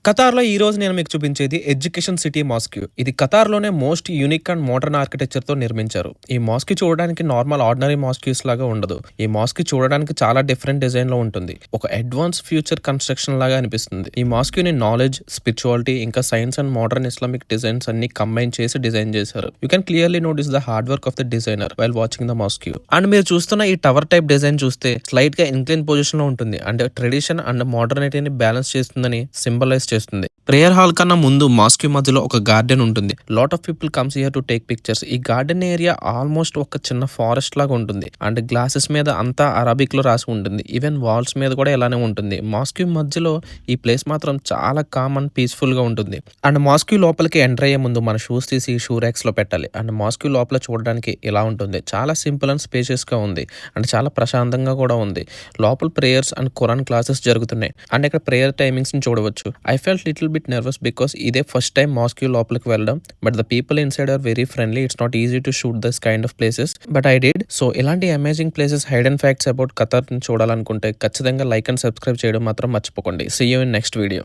ఖతార్‌లో ఈరోజు నేను మీకు చూపించేది ఎడ్యుకేషన్ సిటీ మాస్క్యూ. ఇది ఖతార్‌లోనే మోస్ట్ యూనిక్ అండ్ మోడర్న్ ఆర్కిటెక్చర్‌తో నిర్మించారు. ఈ మాస్క్యూ చూడడానికి నార్మల్ ఆర్డినరీ మాస్క్యూస్ లాగా ఉండదు. ఈ మాస్క్యూ చూడడానికి చాలా డిఫరెంట్ డిజైన్‌లో ఉంటుంది. ఒక అడ్వాన్స్ ఫ్యూచర్ కన్‌స్ట్రక్షన్ లాగా అనిపిస్తుంది. ఈ మాస్క్యూని నాలెడ్జ్, స్పిరిచువాలిటీ ఇంకా science and modern Islamic designs అన్ని కంబైన్ చేసి డిజైన్ చేశారు. You can clearly notice the hard work of the designer while watching the mosque. And మీరు చూస్తున్న ఈ టవర్ టైప్ డిజైన్ చూస్తే స్లైట్‌గా ఇంక్లైన్ పొజిషన్‌లో ఉంటుంది. అంటే ట్రెడిషన్ అండ్ మోడర్నిటీని బ్యాలెన్స్ చేస్తుందని సింబలైజ్ చేస్తుంది. ప్రేయర్ హాల్ కన్నా ముందు మాస్క్యూ మధ్యలో ఒక గార్డెన్ ఉంటుంది. Lot of people comes here to take pictures. ఈ గార్డెన్ ఏరియా ఆల్మోస్ట్ ఒక చిన్న ఫారెస్ట్ లాగా ఉంటుంది. అండ్ గ్లాసెస్ మీద అంతా అరబిక్ లో రాసి ఉంటుంది. ఈవెన్ వాల్స్ మీద కూడా ఇలానే ఉంటుంది. మాస్క్యూ మధ్యలో ఈ ప్లేస్ మాత్రం చాలా కామ్ అండ్ పీస్ఫుల్ గా ఉంటుంది. అండ్ మాస్క్యూ లోపలికి ఎంటర్ అయ్యే ముందు మన షూస్ తీసి షూ ర్యాక్స్ లో పెట్టాలి. అండ్ మాస్క్యూ లోపల చూడడానికి ఇలా ఉంటుంది. చాలా సింపుల్ అండ్ స్పేషియస్ గా ఉంది. అండ్ చాలా ప్రశాంతంగా కూడా ఉంది. లోపల ప్రేయర్స్ అండ్ ఖురాన్ క్లాసెస్ జరుగుతున్నాయి. అండ్ ఇక్కడ ప్రేయర్ టైమింగ్స్ ని చూడవచ్చు. I felt little bit nervous because ఇదే ఫస్ట్ టైం మాస్క్యూ లోపలికి వెళ్ళడం. But the people inside are very friendly. It's not easy to shoot this kind of places but I did. So ఇలాంటి amazing places, hidden facts about Qatar ని చూడాలనుకుంటే ఖచ్చితంగా like and subscribe చేయడం మాత్రం మర్చిపోకండి. See you in next video.